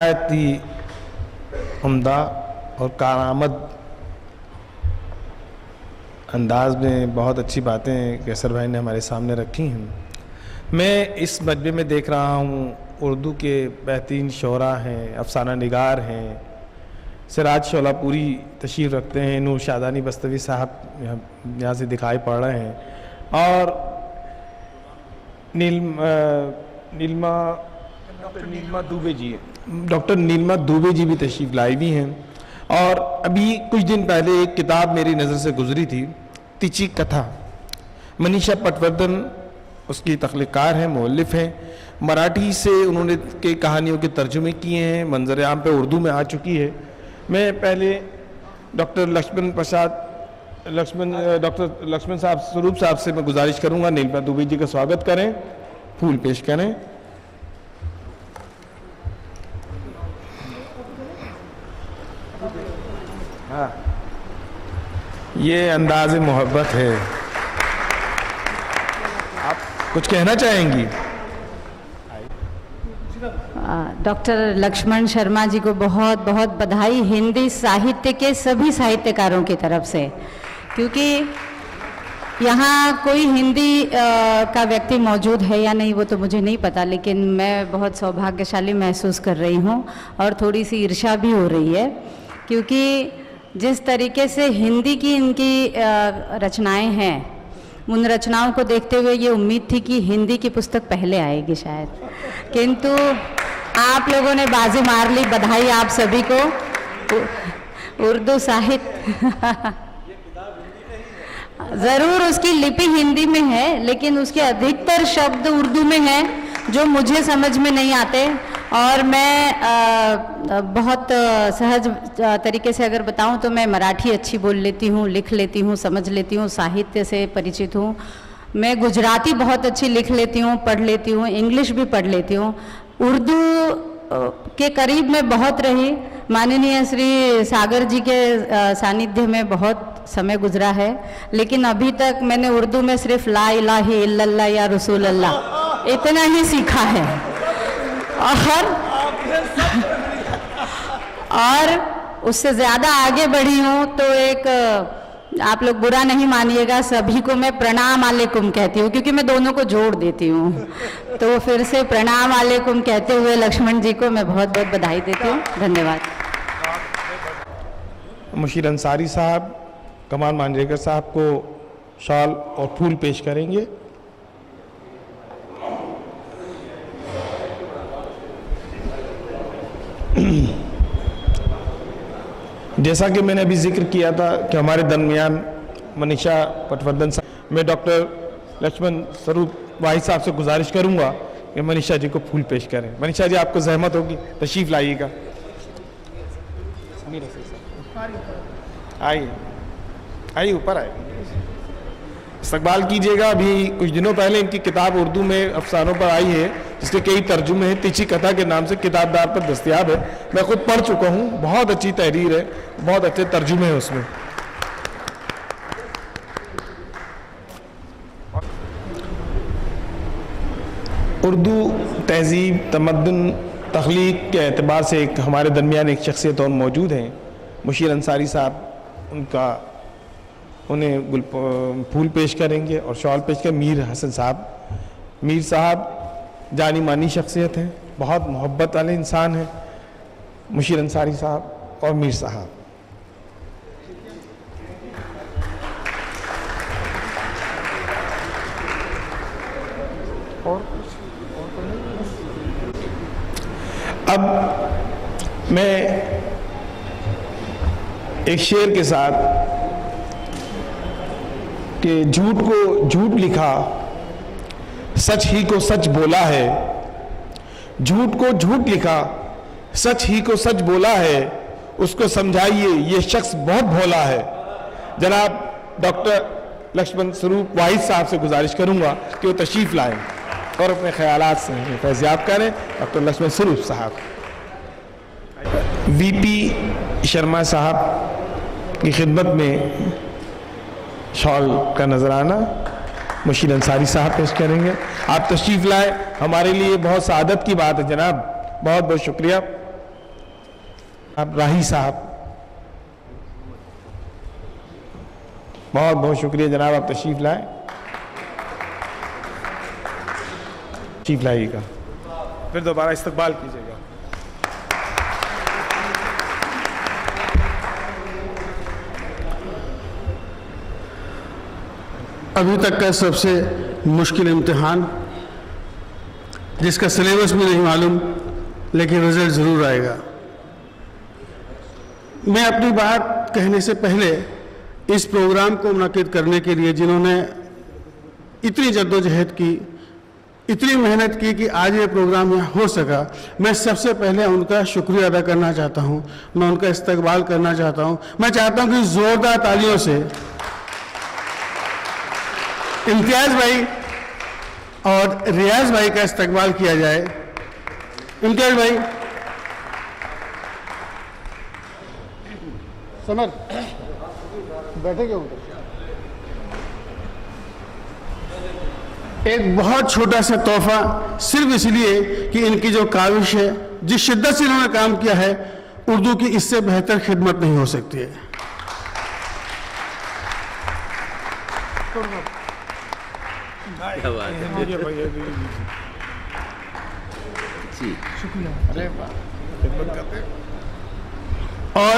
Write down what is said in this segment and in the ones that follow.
बहुत ही उम्दा और कारआमद अंदाज में बहुत अच्छी बातें कैसर भाई ने हमारे सामने रखी हैं। मैं इस मजमे में देख रहा हूँ उर्दू के बेहतरीन शोरा हैं, अफसाना निगार हैं। सिराज शोलापुरी तशरीफ़ रखते हैं, नूर शादानी बस्तवी साहब यहाँ से दिखाई पड़ रहे हैं, और डॉक्टर नीलमा दुबे जी भी तशरीफ़ लाई भी हैं। और अभी कुछ दिन पहले एक किताब मेरी नज़र से गुजरी थी, तिची कथा। मनीषा पटवर्धन उसकी तख्लीकार हैं, मुअल्लिफ़ हैं। मराठी से उन्होंने के कहानियों के तर्जुमे किए हैं, मंजर आम पे उर्दू में आ चुकी है। मैं पहले डॉक्टर लक्ष्मण साहब स्वरूप साहब से मैं गुजारिश करूंगा नीलमा दुबे जी का स्वागत करें, फूल पेश करें। हाँ, ये अंदाज़े मोहब्बत है। आप कुछ कहना चाहेंगी? डॉक्टर लक्ष्मण शर्मा जी को बहुत बहुत बधाई हिंदी साहित्य के सभी साहित्यकारों की तरफ से, क्योंकि यहाँ कोई हिंदी का व्यक्ति मौजूद है या नहीं वो तो मुझे नहीं पता, लेकिन मैं बहुत सौभाग्यशाली महसूस कर रही हूँ और थोड़ी सी ईर्ष्या भी हो रही है, क्योंकि जिस तरीके से हिंदी की इनकी रचनाएं हैं, उन रचनाओं को देखते हुए ये उम्मीद थी कि हिंदी की पुस्तक पहले आएगी शायद, किंतु आप लोगों ने बाजी मार ली। बधाई आप सभी को। उर्दू साहित्य ज़रूर उसकी लिपि हिंदी में है, लेकिन उसके अधिकतर शब्द उर्दू में हैं जो मुझे समझ में नहीं आते। और मैं बहुत सहज तरीके से अगर बताऊं तो मैं मराठी अच्छी बोल लेती हूँ, लिख लेती हूँ, समझ लेती हूँ, साहित्य से परिचित हूँ। मैं गुजराती बहुत अच्छी लिख लेती हूँ, पढ़ लेती हूँ, इंग्लिश भी पढ़ लेती हूँ। उर्दू के करीब में बहुत रही, माननीय श्री सागर जी के सानिध्य में बहुत समय गुजरा है, लेकिन अभी तक मैंने उर्दू में सिर्फ ला इलाहा इल्लल्लाह या रसूल अल्लाह इतना ही सीखा है। और उससे ज़्यादा आगे बढ़ी हूँ तो एक, आप लोग बुरा नहीं मानिएगा, सभी को मैं प्रणाम अलैकुम कहती हूँ, क्योंकि मैं दोनों को जोड़ देती हूँ। तो फिर से प्रणाम अलैकुम कहते हुए लक्ष्मण जी को मैं बहुत बहुत बधाई देती हूँ। धन्यवाद। मुशीर अंसारी साहब कमाल मांजरेकर साहब को शॉल और फूल पेश करेंगे। जैसा कि मैंने अभी जिक्र किया था कि हमारे दरमियान मनीषा पटवर्धन साहब, मैं डॉक्टर लक्ष्मण स्वरूप वाहिद साहब से गुजारिश करूंगा कि मनीषा जी को फूल पेश करें। मनीषा जी, आपको जहमत होगी, तशरीफ लाइएगा। आइए आइए, ऊपर आइए, इस्तकबाल कीजिएगा। अभी कुछ दिनों पहले इनकी किताब उर्दू में अफसानों पर आई है, जिसके कई तर्जुमे हैं। तिची कथा के नाम से किताबदार पर दस्तयाब है। मैं खुद पढ़ चुका हूँ, बहुत अच्छी तहरीर है, बहुत अच्छे तर्जुमे हैं उसमें। उर्दू तहजीब, तमद्दुन, तख्लीक के एतबार से एक हमारे दरमियान एक शख्सियत और मौजूद हैं, मुशीर अंसारी साहब। उन्हें फूल पेश करेंगे और शॉल पेश करेंगे। मीर हसन साहब, मीर साहब जानी मानी शख्सियत हैं, बहुत मोहब्बत वाले इंसान हैं, मुशीर अंसारी साहब और मीर साहब। अब मैं एक शेर के साथ कि झूठ को झूठ लिखा, सच ही को सच बोला है। झूठ को झूठ लिखा, सच ही को सच बोला है। उसको समझाइए ये शख्स बहुत भोला है। जनाब डॉक्टर लक्ष्मण स्वरूप वाहिद साहब से गुजारिश करूंगा कि वो तशरीफ लाएं और अपने ख्यालात से फैज़याब करें। डॉक्टर लक्ष्मण स्वरूप साहब। वीपी शर्मा साहब की खिदमत में शॉल का नजराना मुशीर अंसारी साहब पेश करेंगे। आप तशरीफ़ लाए, हमारे लिए बहुत सादत की बात है जनाब, बहुत बहुत शुक्रिया। आप राही साहब, बहुत बहुत शुक्रिया जनाब, आप तशरीफ लाए, तशरीफ लाइएगा, फिर दोबारा इस्तकबाल कीजिएगा। अभी तक का सबसे मुश्किल इम्तिहान, जिसका सिलेबस भी नहीं मालूम, लेकिन रिजल्ट ज़रूर आएगा। मैं अपनी बात कहने से पहले इस प्रोग्राम को मुनक्किद करने के लिए जिन्होंने इतनी जद्दोजहद की, इतनी मेहनत की कि आज ये प्रोग्राम यहाँ हो सका, मैं सबसे पहले उनका शुक्रिया अदा करना चाहता हूँ, मैं उनका इस्तकबाल करना चाहता हूँ। मैं चाहता हूँ कि ज़ोरदार तालियों से इम्तियाज़ भाई और रियाज भाई का इस्तकबाल किया जाए। इम्तियाज़ भाई, समर बैठे क्यों? एक बहुत छोटा सा तोहफा, सिर्फ इसलिए कि इनकी जो काविश है, जिस शिद्दत से इन्होंने काम किया है, उर्दू की इससे बेहतर खिदमत नहीं हो सकती है। और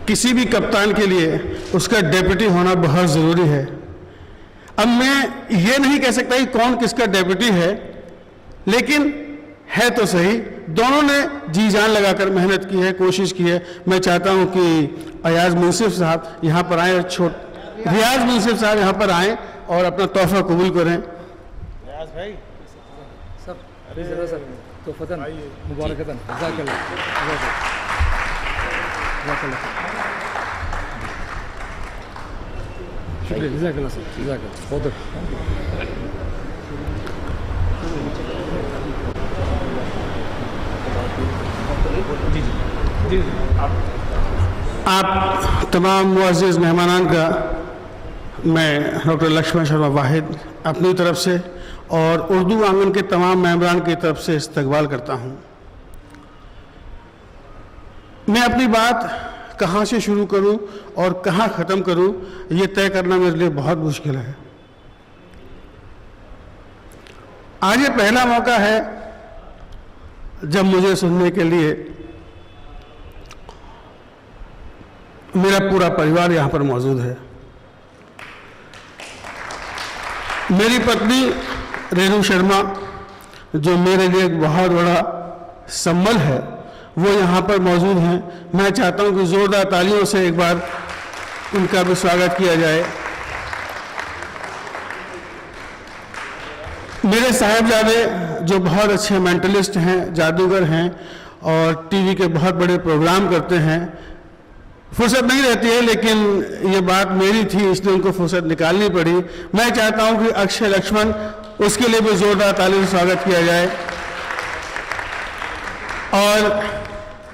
किसी भी कप्तान के लिए उसका डेप्यूटी होना बहुत ज़रूरी है। अब मैं ये नहीं कह सकता कि कौन किसका डेप्यूटी है, लेकिन है तो सही, दोनों ने जी जान लगाकर मेहनत की है, कोशिश की है। मैं चाहता हूं कि अयाज मुंसिफ साहब यहाँ पर आए, रियाज मुंसिफ साहब यहाँ पर आए और अपना तोहफा कबूल करें। रियाज भाई सब सर तोहफतन मुबारकतन, जज़ाकल्लाह। शुक्रिया, जज़ाकल्लाह सर, जज़ाकल्लाह, बहुत आप तमाम मुअज़्ज़िज़ मेहमानान का मैं डॉक्टर लक्ष्मण शर्मा वाहिद अपनी तरफ से और उर्दू आंगन के तमाम मेंबरान की तरफ से इस्तकबाल करता हूँ। मैं अपनी बात कहाँ से शुरू करूँ और कहाँ ख़त्म करूँ, ये तय करना मेरे लिए बहुत मुश्किल है। आज ये पहला मौका है जब मुझे सुनने के लिए मेरा पूरा परिवार यहाँ पर मौजूद है। मेरी पत्नी रेणु शर्मा, जो मेरे लिए एक बहुत बड़ा संबल है, वो यहाँ पर मौजूद हैं। मैं चाहता हूँ कि ज़ोरदार तालियों से एक बार उनका भी स्वागत किया जाए। मेरे साहिबजादे जो बहुत अच्छे मेंटलिस्ट हैं, जादूगर हैं और टीवी के बहुत बड़े प्रोग्राम करते हैं, फुर्सत नहीं रहती है, लेकिन ये बात मेरी थी इसलिए उनको फुर्सत निकालनी पड़ी। मैं चाहता हूं कि अक्षय लक्ष्मण, उसके लिए भी जोरदार तालियों से स्वागत किया जाए। और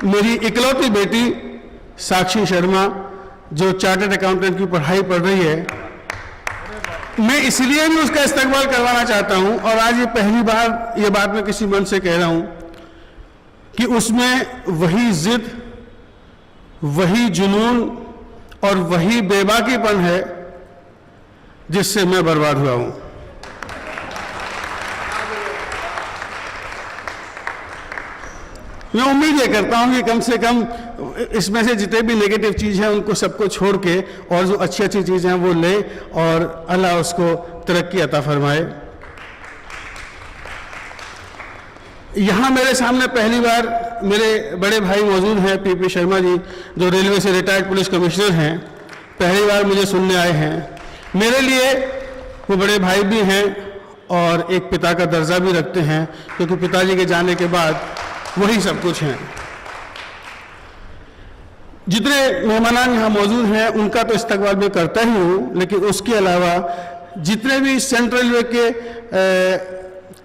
मेरी इकलौती बेटी साक्षी शर्मा, जो चार्टर्ड अकाउंटेंट की पढ़ाई पढ़ रही है, मैं इसलिए भी उसका इस्तकबाल करवाना चाहता हूं। और आज ये पहली बार ये बात मैं किसी मन से कह रहा हूं कि उसमें वही जिद, वही जुनून और वही बेबाकीपन है जिससे मैं बर्बाद हुआ हूं। मैं उम्मीद ये करता हूं कि कम से कम इसमें से जितने भी नेगेटिव चीज़ हैं उनको सबको छोड़ के और जो अच्छी अच्छी चीज़ें हैं वो ले और अल्लाह उसको तरक्की अता फरमाए। यहाँ मेरे सामने पहली बार मेरे बड़े भाई मौजूद हैं, पीपी शर्मा जी, जो रेलवे से रिटायर्ड पुलिस कमिश्नर हैं, पहली बार मुझे सुनने आए हैं। मेरे लिए वो बड़े भाई भी हैं और एक पिता का दर्जा भी रखते हैं, क्योंकि पिताजी के जाने के बाद वही सब कुछ हैं। जितने मेहमान यहाँ मौजूद हैं उनका तो इस्तकबाल मैं करता ही हूँ, लेकिन उसके अलावा जितने भी सेंट्रल रेलवे के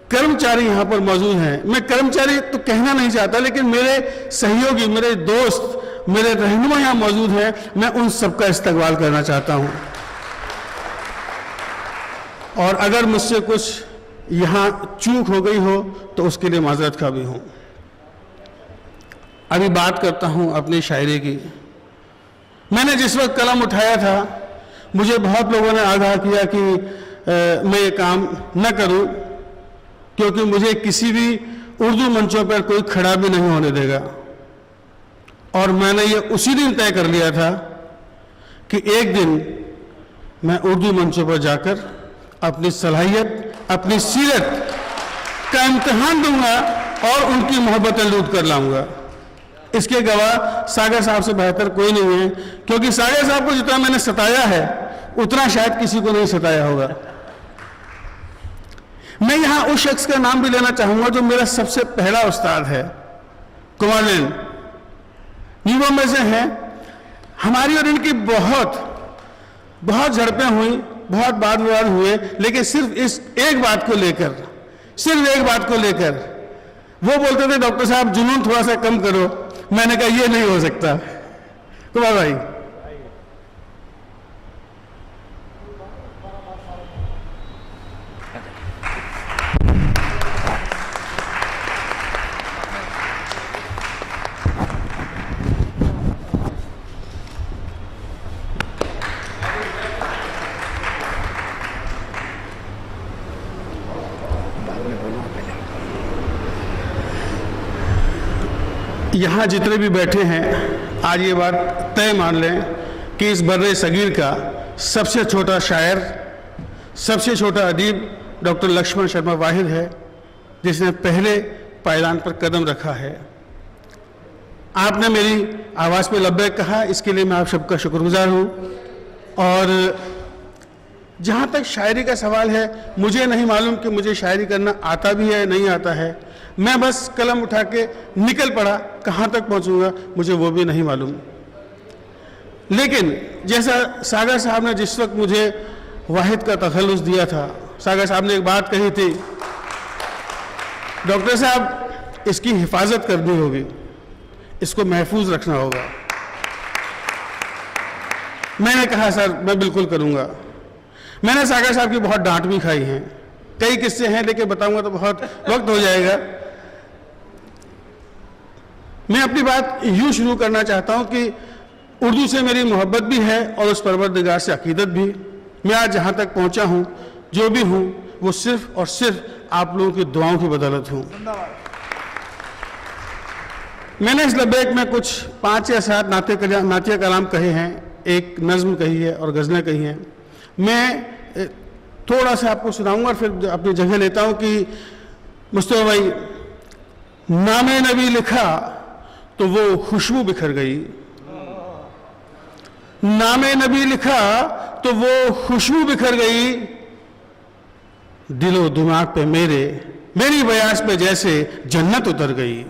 कर्मचारी यहाँ पर मौजूद हैं, मैं कर्मचारी तो कहना नहीं चाहता, लेकिन मेरे सहयोगी, मेरे दोस्त, मेरे रहनुमा यहाँ मौजूद हैं, मैं उन सबका इस्तकबाल करना चाहता हूँ। और अगर मुझसे कुछ यहाँ चूक हो गई हो तो उसके लिए माजरत का भी हूँ। अभी बात करता हूं अपनी शायरी की। मैंने जिस वक्त कलम उठाया था, मुझे बहुत लोगों ने आगाह किया कि मैं ये काम न करूं, क्योंकि मुझे किसी भी उर्दू मंचों पर कोई खड़ा भी नहीं होने देगा। और मैंने ये उसी दिन तय कर लिया था कि एक दिन मैं उर्दू मंचों पर जाकर अपनी सलाहियत, अपनी सीरत का इम्तिहान दूंगा और उनकी मोहब्बतें लूट कर लाऊंगा। इसके गवाह सागर साहब से बेहतर कोई नहीं है, क्योंकि सागर साहब को जितना मैंने सताया है उतना शायद किसी को नहीं सताया होगा। मैं यहां उस शख्स का नाम भी लेना चाहूंगा जो मेरा सबसे पहला उस्ताद है, कुमारलैंड। नीवों में से हैं। हमारी और इनकी बहुत झड़पें हुई, बहुत वाद विवाद हुए, लेकिन सिर्फ इस एक बात को लेकर वो बोलते थे डॉक्टर साहब जुनून थोड़ा सा कम करो। मैंने कहा ये नहीं हो सकता। कुमार भाई, यहाँ जितने भी बैठे हैं, आज ये बात तय मान लें कि इस बर्रे सगीर का सबसे छोटा शायर, सबसे छोटा अदीब डॉक्टर लक्ष्मण शर्मा वाहिद है, जिसने पहले पायदान पर कदम रखा है। आपने मेरी आवाज़ पे लब्बैक कहा, इसके लिए मैं आप सबका शुक्रगुजार हूँ। और जहाँ तक शायरी का सवाल है, मुझे नहीं मालूम कि मुझे शायरी करना आता भी है नहीं आता है। मैं बस कलम उठा के निकल पड़ा, कहाँ तक पहुँचूंगा मुझे वो भी नहीं मालूम। लेकिन जैसा सागर साहब ने जिस वक्त मुझे वाहिद का तखल्लुस दिया था, सागर साहब ने एक बात कही थी, डॉक्टर साहब इसकी हिफाजत करनी होगी, इसको महफूज रखना होगा। मैंने कहा सर मैं बिल्कुल करूँगा। मैंने सागर साहब की बहुत डांट भी खाई है, कई किस्से हैं लेकिन बताऊंगा तो बहुत वक्त हो जाएगा। मैं अपनी बात यूं शुरू करना चाहता हूं कि उर्दू से मेरी मोहब्बत भी है और उस परवरदिगार से अकीदत भी। मैं आज जहां तक पहुंचा हूं, जो भी हूं, वो सिर्फ और सिर्फ आप लोगों की दुआओं की बदौलत हूं। मैंने इस लब्बैक में कुछ 5 या 7 नातिया कलाम कहे हैं, एक नज्म कही है और गज़लें कही हैं। मैं थोड़ा सा आपको सुनाऊंगा और फिर अपनी जगह लेता हूं कि मुस्तफा भाई, नामे नबी लिखा तो वो खुशबू बिखर गई, नामे नबी लिखा तो वो खुशबू बिखर गई, दिलो दिमाग पे मेरी बयास पे जैसे जन्नत उतर गई।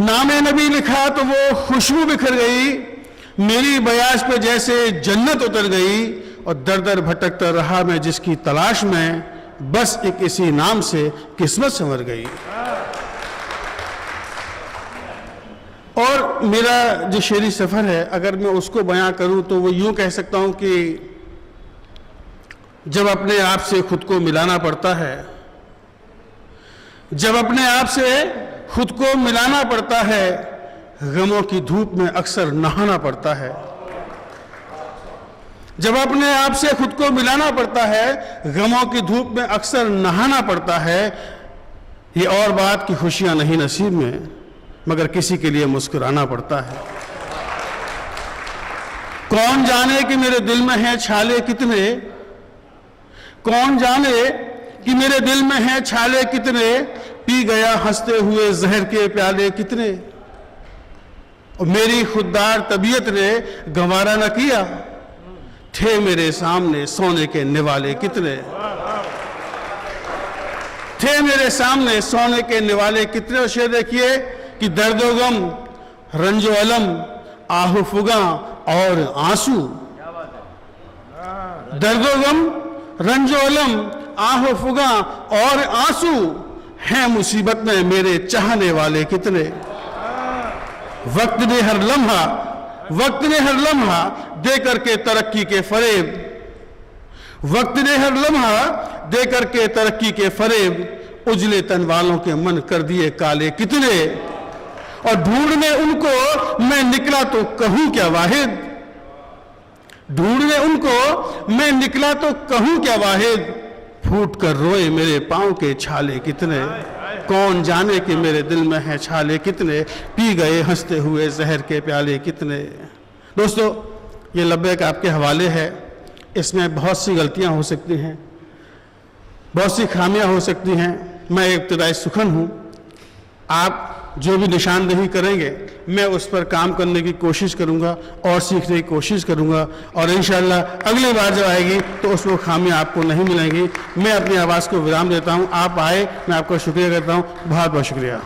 नामे नबी लिखा तो वो खुशबू बिखर गई, मेरी बयास पे जैसे जन्नत उतर गई, और दर दर भटकता रहा मैं जिसकी तलाश में, बस एक इसी नाम से किस्मत संवर गई। और मेरा जो शेरी सफर है, अगर मैं उसको बयां करूं तो वो यूं कह सकता हूं कि जब अपने आप से खुद को मिलाना पड़ता है, जब अपने आप से खुद को मिलाना पड़ता है, गमों की धूप में अक्सर नहाना पड़ता है। जब अपने आप से खुद को मिलाना पड़ता है, गमों की धूप में अक्सर नहाना पड़ता है। ये और बात की खुशियां नहीं नसीब में, मगर किसी के लिए मुस्कुराना पड़ता है। कौन जाने कि मेरे दिल में है छाले कितने, कौन जाने कि मेरे दिल में है छाले कितने, पी गया हंसते हुए जहर के प्याले कितने, और मेरी खुददार तबीयत ने गंवारा न किया, थे मेरे सामने सोने के निवाले कितने, थे मेरे सामने सोने के निवाले कितने। और शेर देखिए कि दर्दो गम, रंजो अलम, आहु फुगा और आंसू, दर्दो गम, रंजो अलम, आहु फुगा और आंसू, हैं मुसीबत में मेरे चाहने वाले कितने। वक्त ने हर लम्हा दे करके तरक्की के फरेब, वक्त ने हर लम्हा दे करके तरक्की के फरेब, उजले तन वालों के मन कर दिए काले कितने। और ढूंढने उनको मैं निकला तो कहूं क्या वाहिद, ढूंढने उनको मैं निकला तो कहूं क्या वाहिद, फूट कर रोए मेरे पांव के छाले कितने, कौन जाने कि मेरे दिल में है छाले कितने, पी गए हंसते हुए जहर के प्याले कितने। दोस्तों, ये लब्बैक आपके हवाले है। इसमें बहुत सी गलतियां हो सकती हैं, बहुत सी खामियां हो सकती हैं। मैं इब्तिदाई सुखन हूं, आप जो भी निशानदेही करेंगे मैं उस पर काम करने की कोशिश करूंगा और सीखने की कोशिश करूंगा, और इंशाअल्लाह अगली बार जब आएगी तो उसमें खामियां आपको नहीं मिलेंगी। मैं अपनी आवाज़ को विराम देता हूं। आप आए, मैं आपका शुक्रिया करता हूं। बहुत बहुत शुक्रिया।